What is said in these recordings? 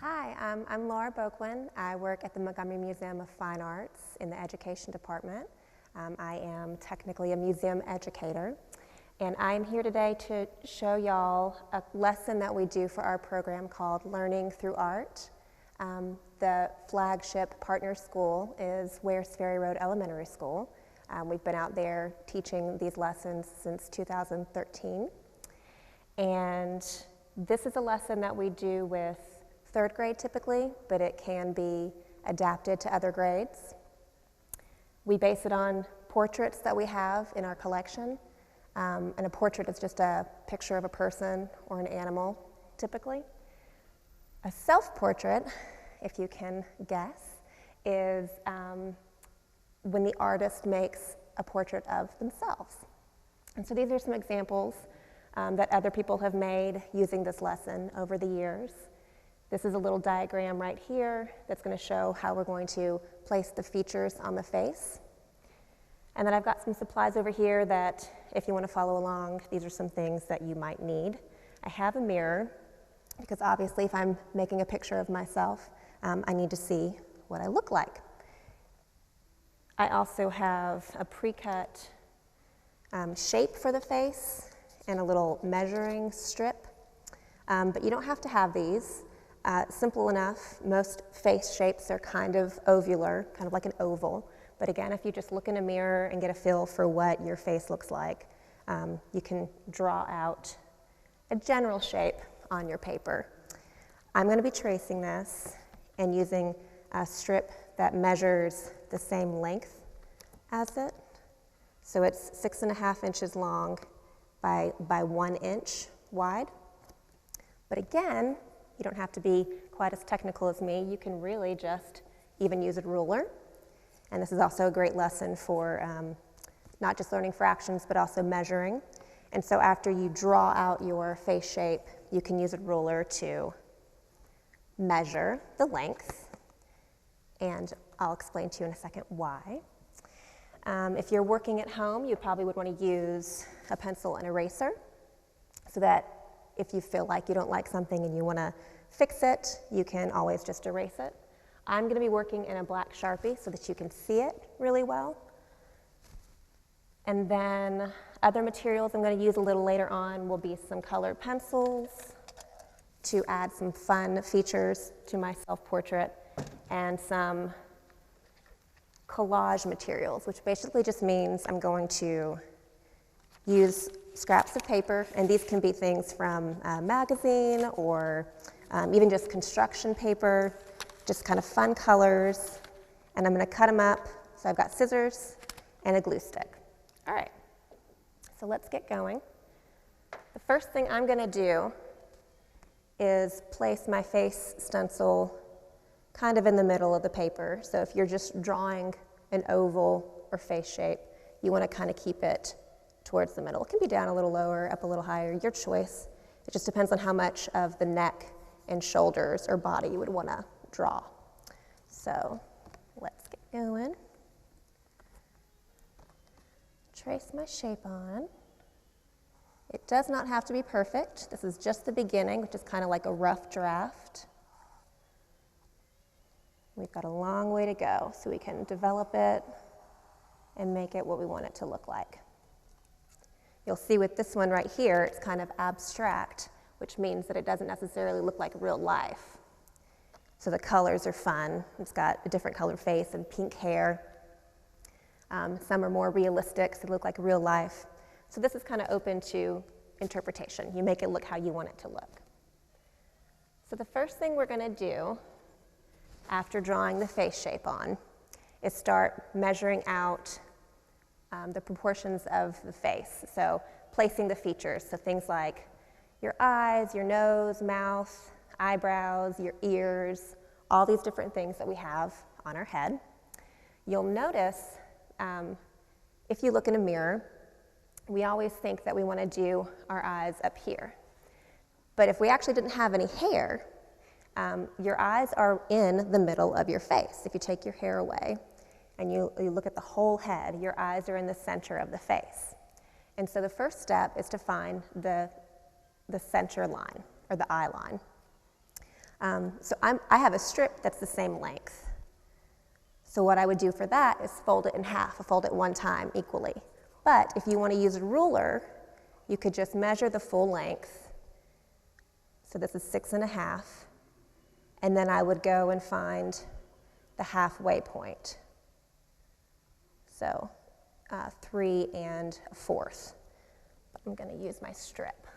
Hi, I'm Laura Bocquin. I work at the Montgomery Museum of Fine Arts in the Education Department. I am technically a museum educator, and I'm here today to show y'all a lesson that we do for our program called Learning Through Art. The flagship partner school is Wares Ferry Road Elementary School. We've been out there teaching these lessons since 2013, and this is a lesson that we do with third grade typically, but it can be adapted to other grades. We base it on portraits that we have in our collection, and a portrait is just a picture of a person or an animal, typically. A self-portrait, if you can guess, is when the artist makes a portrait of themselves. And so these are some examples that other people have made using this lesson over the years. This is a little diagram right here that's going to show how we're going to place the features on the face. And then I've got some supplies over here that, if you want to follow along, these are some things that you might need. I have a mirror, because obviously if I'm making a picture of myself, I need to see what I look like. I also have a pre-cut shape for the face and a little measuring strip, but you don't have to have these. Simple enough. Most face shapes are kind of ovular, kind of like an oval. But again, if you just look in a mirror and get a feel for what your face looks like, you can draw out a general shape on your paper. I'm going to be tracing this and using a strip that measures the same length as it. So it's 6.5 inches long by 1 inch wide. But again, you don't have to be quite as technical as me. You can really just even use a ruler. And this is also a great lesson for not just learning fractions, but also measuring. And so after you draw out your face shape, you can use a ruler to measure the length. And I'll explain to you in a second why. If you're working at home, you probably would want to use a pencil and eraser so that if you feel like you don't like something and you want to fix it, you can always just erase it. I'm going to be working in a black Sharpie so that you can see it really well. And then other materials I'm going to use a little later on will be some colored pencils to add some fun features to my self-portrait, and some collage materials, which basically just means I'm going to use scraps of paper, and these can be things from a magazine or even just construction paper, just kind of fun colors, and I'm going to cut them up. So I've got scissors and a glue stick. All right, so let's get going. The first thing I'm going to do is place my face stencil kind of in the middle of the paper. So if you're just drawing an oval or face shape, you want to kind of keep it towards the middle. It can be down a little lower, up a little higher, your choice. It just depends on how much of the neck and shoulders or body you would want to draw. So let's get going. Trace my shape on. It does not have to be perfect. This is just the beginning, which is kind of like a rough draft. We've got a long way to go, so we can develop it and make it what we want it to look like. You'll see with this one right here, it's kind of abstract, which means that it doesn't necessarily look like real life. So the colors are fun. It's got a different color face and pink hair. Some are more realistic, so they look like real life. So this is kind of open to interpretation. You make it look how you want it to look. So the first thing we're going to do after drawing the face shape on is start measuring out the proportions of the face. So placing the features, so things like your eyes, your nose, mouth, eyebrows, your ears, all these different things that we have on our head. You'll notice, if you look in a mirror, we always think that we want to do our eyes up here. But if we actually didn't have any hair, your eyes are in the middle of your face. If you take your hair away and you look at the whole head, your eyes are in the center of the face. And so the first step is to find the center line, or the eye line. So I have a strip that's the same length. So what I would do for that is fold it in half, or fold it one time equally. But if you want to use a ruler, you could just measure the full length. So this is 6.5. And then I would go and find the halfway point. So 3 1/4. But I'm going to use my strip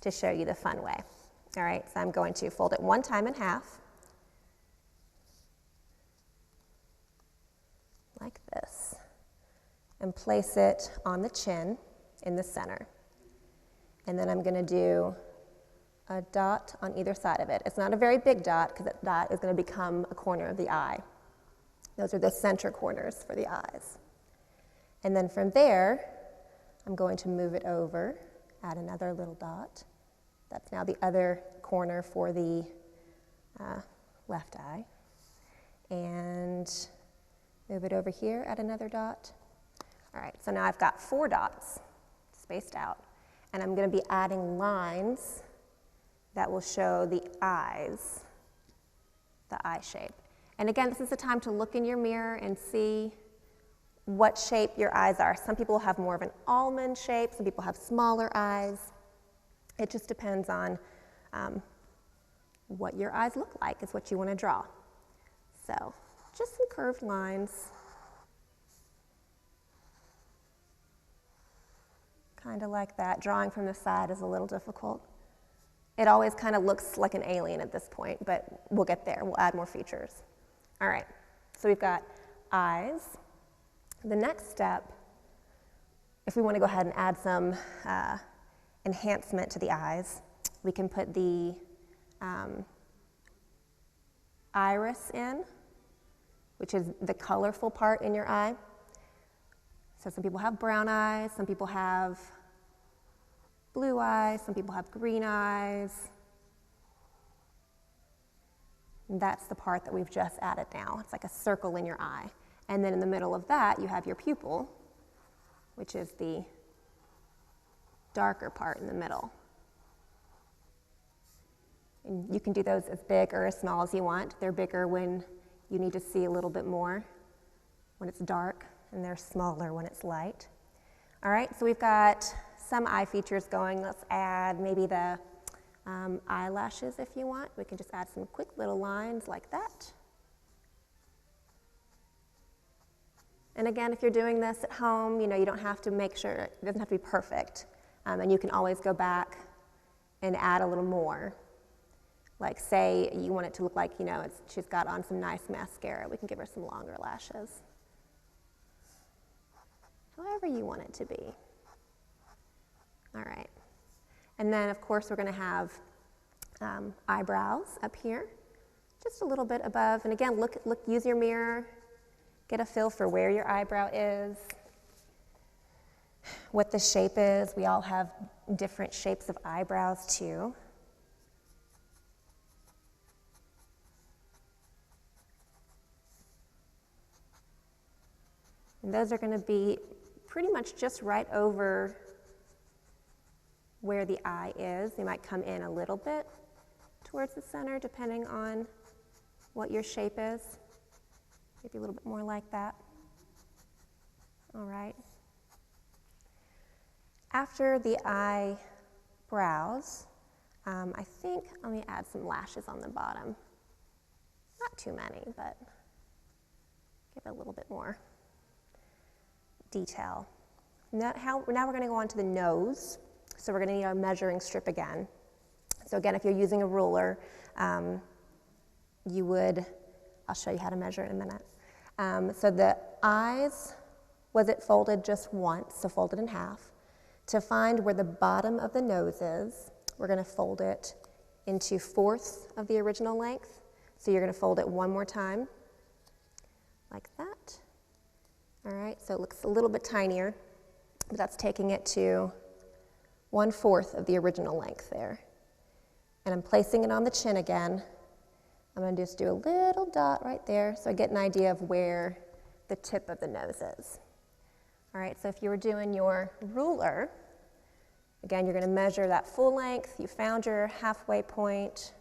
to show you the fun way. All right, so I'm going to fold it one time in half, like this, and place it on the chin in the center. And then I'm going to do a dot on either side of it. It's not a very big dot, because that dot is going to become a corner of the eye. Those are the center corners for the eyes. And then from there, I'm going to move it over, add another little dot. That's now the other corner for the left eye. And move it over here, add another dot. All right, so now I've got 4 dots spaced out. And I'm going to be adding lines that will show the eyes, the eye shape. And again, this is the time to look in your mirror and see what shape your eyes are. Some people have more of an almond shape, some people have smaller eyes. It just depends on what your eyes look like, is what you want to draw. So just some curved lines. Kind of like that. Drawing from the side is a little difficult. It always kind of looks like an alien at this point, but we'll get there. We'll add more features. All right, so we've got eyes. The next step, if we want to go ahead and add some enhancement to the eyes, we can put the iris in, which is the colorful part in your eye. So some people have brown eyes, some people have blue eyes, some people have green eyes. And that's the part that we've just added now. It's like a circle in your eye. And then in the middle of that, you have your pupil, which is the darker part in the middle. And you can do those as big or as small as you want. They're bigger when you need to see a little bit more, when it's dark, and they're smaller when it's light. All right, so we've got some eye features going. Let's add maybe the eyelashes if you want. We can just add some quick little lines like that. And again, if you're doing this at home, you don't have to make sure, it doesn't have to be perfect. And you can always go back and add a little more. Like say you want it to look like, she's got on some nice mascara. We can give her some longer lashes. However you want it to be. All right. And then, of course, we're going to have eyebrows up here, just a little bit above. And again, look, use your mirror. Get a feel for where your eyebrow is, what the shape is. We all have different shapes of eyebrows too. And those are going to be pretty much just right over where the eye is. They might come in a little bit towards the center depending on what your shape is. Maybe a little bit more like that. All right. After the eyebrows, I think let me add some lashes on the bottom. Not too many, but give it a little bit more detail. Now we're going to go on to the nose. So we're going to need our measuring strip again. So again, if you're using a ruler, you would, I'll show you how to measure in a minute. So the eyes, was it folded just once, so fold it in half. To find where the bottom of the nose is, we're going to fold it into 1/4 of the original length. So you're going to fold it one more time, like that. All right, so it looks a little bit tinier, but that's taking it to 1/4 of the original length there. And I'm placing it on the chin again. I'm going to just do a little dot right there so I get an idea of where the tip of the nose is. All right, so if you were doing your ruler, again, you're going to measure that full length. You found your halfway point.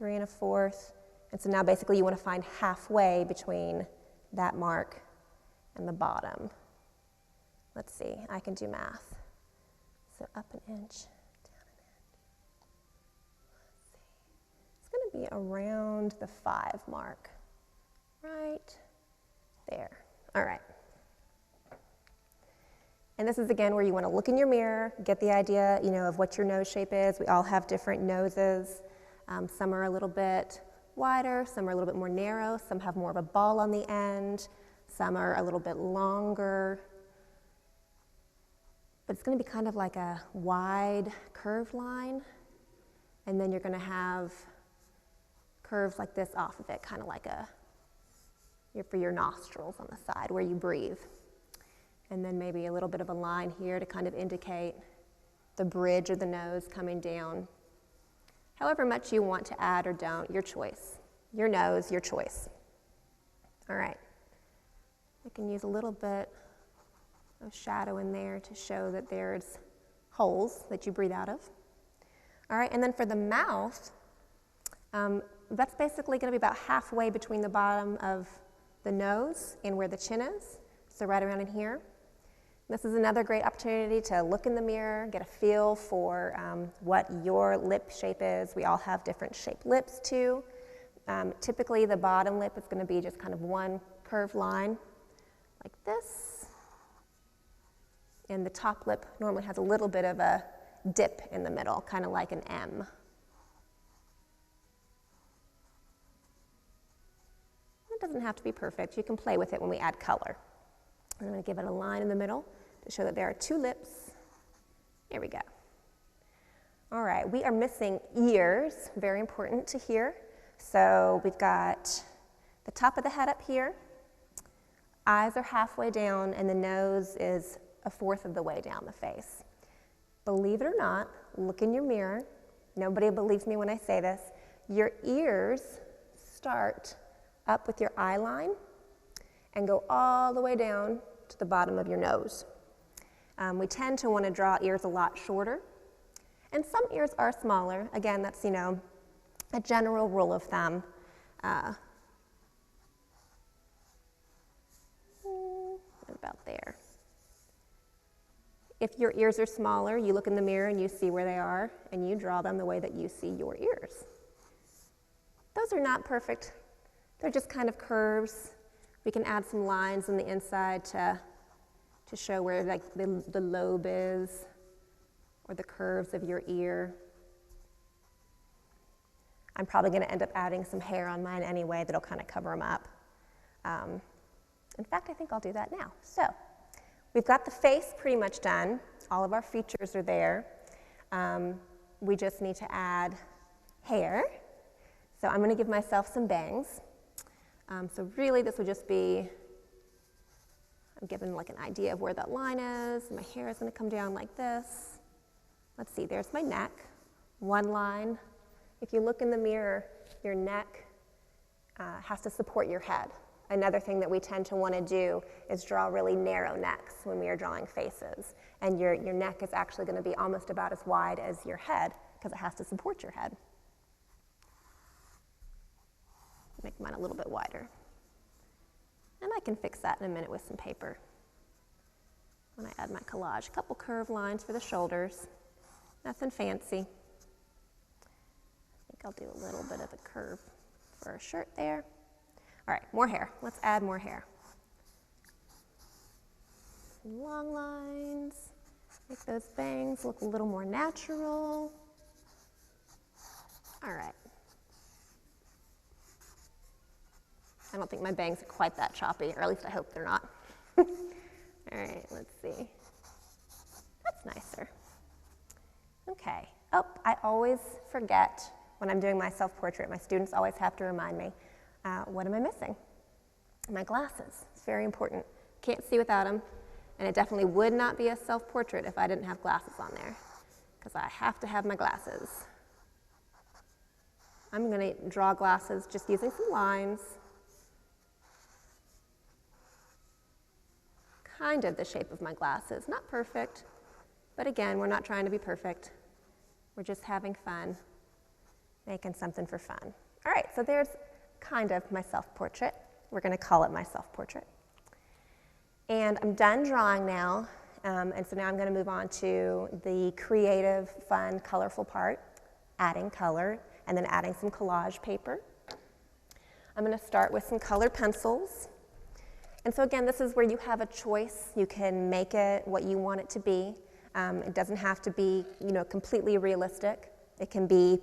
3 1/4. And so now basically you want to find halfway between that mark and the bottom. Let's see, I can do math. So up an inch, down an inch. Let's see. It's going to be around the 5 mark. Right there. All right. And this is again where you want to look in your mirror, get the idea, of what your nose shape is. We all have different noses. Some are a little bit wider, some are a little bit more narrow, some have more of a ball on the end, some are a little bit longer. But it's going to be kind of like a wide curved line, and then you're going to have curves like this off of it, kind of like for your nostrils on the side where you breathe. And then maybe a little bit of a line here to kind of indicate the bridge of the nose coming down. However much you want to add or don't, your choice. Your nose, your choice. All right. I can use a little bit of shadow in there to show that there's holes that you breathe out of. All right, and then for the mouth, that's basically going to be about halfway between the bottom of the nose and where the chin is, so right around in here. This is another great opportunity to look in the mirror, get a feel for what your lip shape is. We all have different shaped lips too. Typically the bottom lip is going to be just kind of one curved line like this. And the top lip normally has a little bit of a dip in the middle, kind of like an M. It doesn't have to be perfect. You can play with it when we add color. I'm going to give it a line in the middle to show that there are 2 lips. There we go. All right, we are missing ears, very important to hear. So we've got the top of the head up here, eyes are halfway down, and the nose is 1/4 of the way down the face. Believe it or not, look in your mirror. Nobody believes me when I say this. Your ears start up with your eye line and go all the way down to the bottom of your nose. We tend to want to draw ears a lot shorter, and some ears are smaller. Again, that's, a general rule of thumb. About there. If your ears are smaller, you look in the mirror and you see where they are, and you draw them the way that you see your ears. Those are not perfect. They're just kind of curves. We can add some lines on the inside to show where like the lobe is, or the curves of your ear. I'm probably going to end up adding some hair on mine anyway that'll kind of cover them up. In fact, I think I'll do that now. So we've got the face pretty much done. All of our features are there. We just need to add hair. So I'm going to give myself some bangs. So really this would just be, I'm given like an idea of where that line is. My hair is going to come down like this. Let's see, there's my neck, one line. If you look in the mirror, your neck has to support your head. Another thing that we tend to want to do is draw really narrow necks when we are drawing faces. And your neck is actually going to be almost about as wide as your head because it has to support your head. Make mine a little bit wider. And I can fix that in a minute with some paper. When I add my collage, a couple curved lines for the shoulders. Nothing fancy. I think I'll do a little bit of a curve for a shirt there. All right, more hair. Let's add more hair. Some long lines. Make those bangs look a little more natural. All right. I don't think my bangs are quite that choppy, or at least I hope they're not. All right, let's see. That's nicer. Okay. Oh, I always forget when I'm doing my self-portrait. My students always have to remind me, what am I missing? My glasses. It's very important. Can't see without them, and it definitely would not be a self-portrait if I didn't have glasses on there, because I have to have my glasses. I'm going to draw glasses just using some lines. Kind of the shape of my glasses. Not perfect, but again, we're not trying to be perfect. We're just having fun. making something for fun. All right, so there's kind of my self-portrait. We're going to call it my self-portrait. And I'm done drawing now, and so now I'm going to move on to the creative, fun, colorful part, adding color, and then adding some collage paper. I'm going to start with some colored pencils. And so again, this is where you have a choice. You can make it what you want it to be. It doesn't have to be, completely realistic. It can be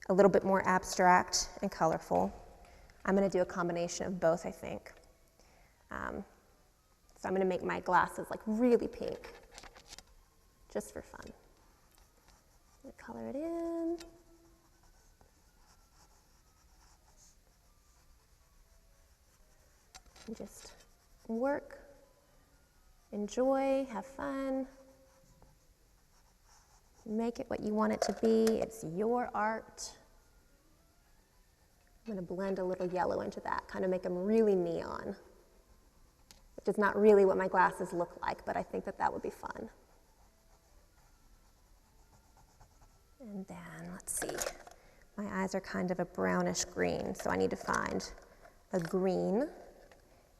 a little bit more abstract and colorful. I'm going to do a combination of both, I think. So I'm going to make my glasses like really pink, just for fun. I'm going to color it in. And just work, enjoy, have fun. Make it what you want it to be. It's your art. I'm going to blend a little yellow into that, kind of make them really neon, which is not really what my glasses look like, but I think that that would be fun. And then, let's see, my eyes are kind of a brownish green, so I need to find a green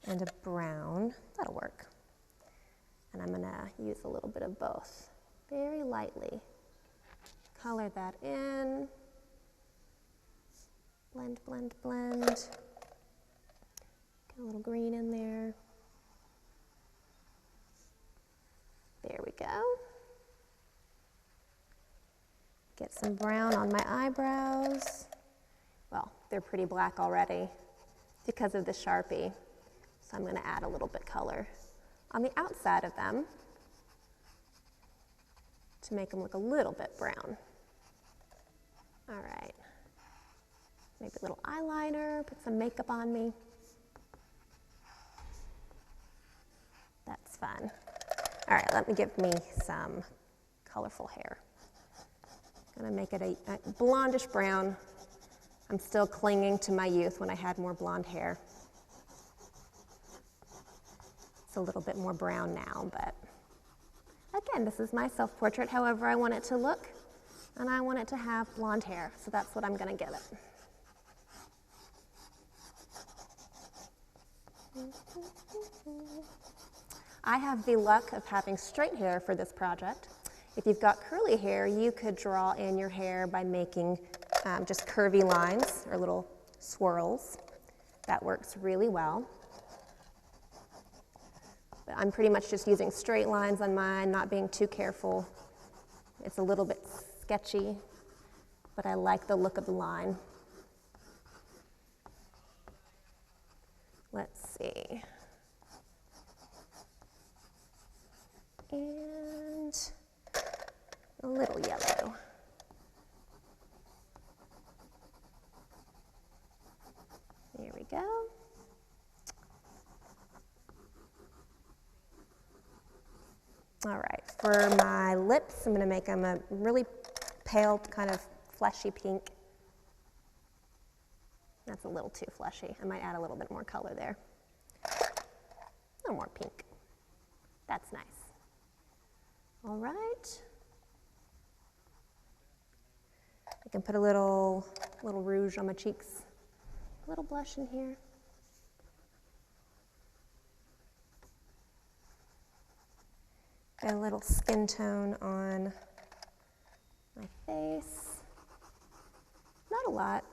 and a brown. That'll work. And I'm going to use a little bit of both, very lightly. Color that in. Blend, blend, blend. Get a little green in there. There we go. Get some brown on my eyebrows. Well, they're pretty black already because of the Sharpie. So I'm going to add a little bit color on the outside of them to make them look a little bit brown. All right. Maybe a little eyeliner, put some makeup on me. That's fun. All right, let me give me some colorful hair. I'm gonna make it a blondish brown. I'm still clinging to my youth when I had more blonde hair. It's a little bit more brown now, but again, this is my self-portrait, however I want it to look, and I want it to have blonde hair, so that's what I'm gonna give it. I have the luck of having straight hair for this project. If you've got curly hair, you could draw in your hair by making just curvy lines or little swirls. That works really well. But I'm pretty much just using straight lines on mine, not being too careful. It's a little bit sketchy, but I like the look of the line. Let's see. And a little yellow. There we go. All right, for my lips, I'm going to make them a really pale, kind of fleshy pink. That's a little too fleshy. I might add a little bit more color there. A little more pink. That's nice. All right. I can put a little rouge on my cheeks. A little blush in here. Got a little skin tone on my face. Not a lot,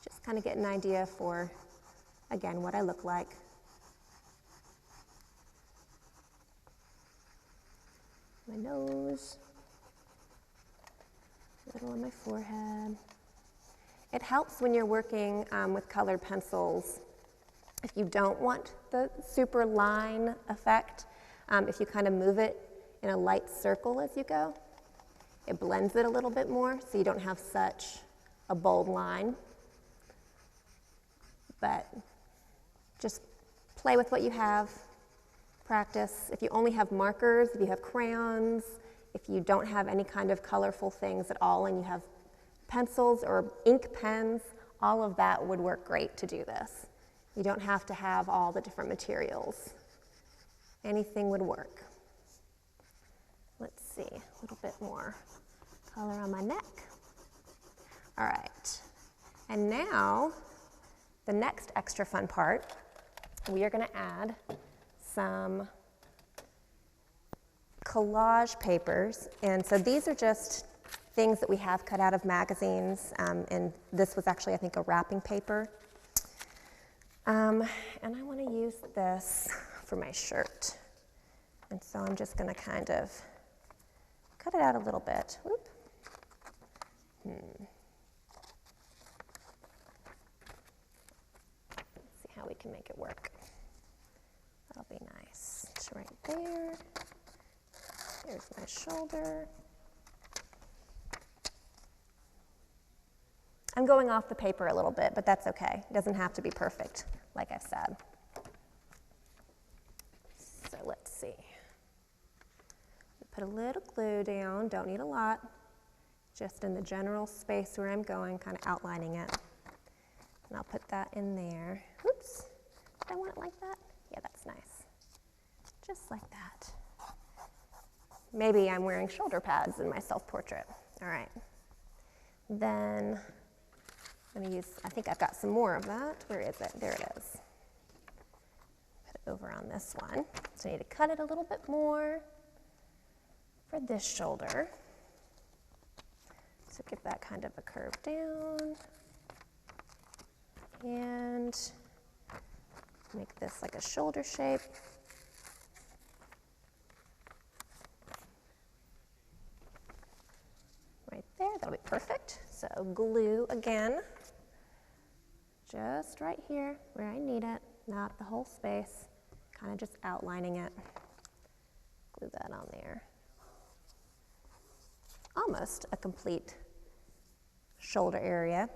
just kind of get an idea for, again, what I look like. My nose, a little on my forehead. It helps when you're working with colored pencils. If you don't want the super line effect, if you kind of move it in a light circle as you go, it blends it a little bit more so you don't have such a bold line. But just play with what you have, practice. If you only have markers, if you have crayons, if you don't have any kind of colorful things at all and you have pencils or ink pens, all of that would work great to do this. You don't have to have all the different materials. Anything would work. Let's see, a little bit more color on my neck. All right, and now the next extra fun part, we are going to add some collage papers. And so these are just things that we have cut out of magazines, and this was actually, I think, a wrapping paper. And I want to use this for my shirt. And so I'm just going to kind of cut it out a little bit. Whoop. Let's see how we can make it work. That'll be nice. It's right there. There's my shoulder. I'm going off the paper a little bit, but that's okay. It doesn't have to be perfect, like I said. So let's see. Put a little glue down, don't need a lot. Just in the general space where I'm going, kind of outlining it. And I'll put that in there. Oops, did I want it like that? Yeah, that's nice. Just like that. Maybe I'm wearing shoulder pads in my self-portrait. All right. Then I'm going to use, I think I've got some more of that. Where is it? There it is. Put it over on this one. So I need to cut it a little bit more for this shoulder. So give that kind of a curve down. And make this like a shoulder shape. Right there, that'll be perfect. So glue again, just right here where I need it, not the whole space, kind of just outlining it. Glue that on there. Almost a complete shoulder area.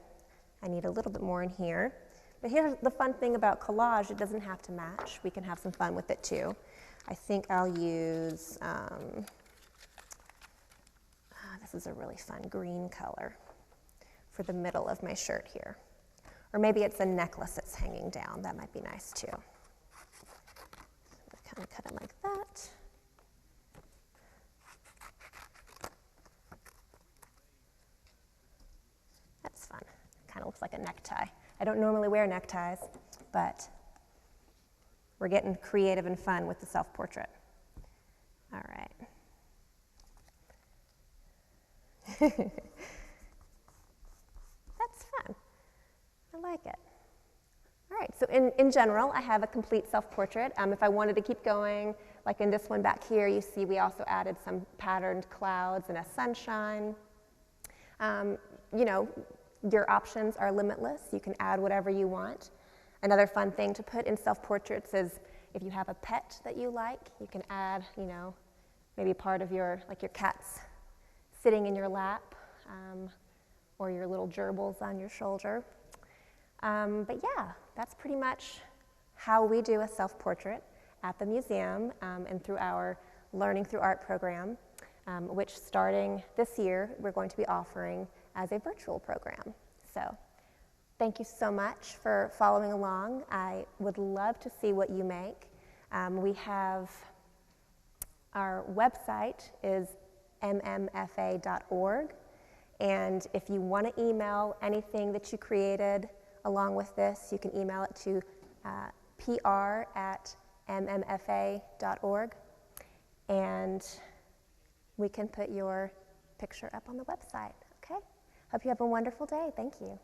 I need a little bit more in here. But here's the fun thing about collage, it doesn't have to match. We can have some fun with it too. I think I'll use, this is a really fun green color for the middle of my shirt here. Or maybe it's a necklace that's hanging down. That might be nice too. Kind of cut it like that. That's fun. Kind of looks like a necktie. I don't normally wear neckties, but we're getting creative and fun with the self-portrait. All right. That's fun. I like it. All right, so in general, I have a complete self-portrait. If I wanted to keep going, like in this one back here, you see we also added some patterned clouds and a sunshine. You know, your options are limitless. You can add whatever you want. Another fun thing to put in self-portraits is if you have a pet that you like, you can add, you know, maybe part of your, like your cat's sitting in your lap, or your little gerbils on your shoulder. But yeah, that's pretty much how we do a self-portrait at the museum and through our Learning Through Art program, which starting this year, we're going to be offering as a virtual program. So thank you so much for following along. I would love to see what you make. We have, our website is mmfa.org, and if you want to email anything that you created along with this, you can email it to pr@mmfa.org, and we can put your picture up on the website. Okay? Hope you have a wonderful day. Thank you.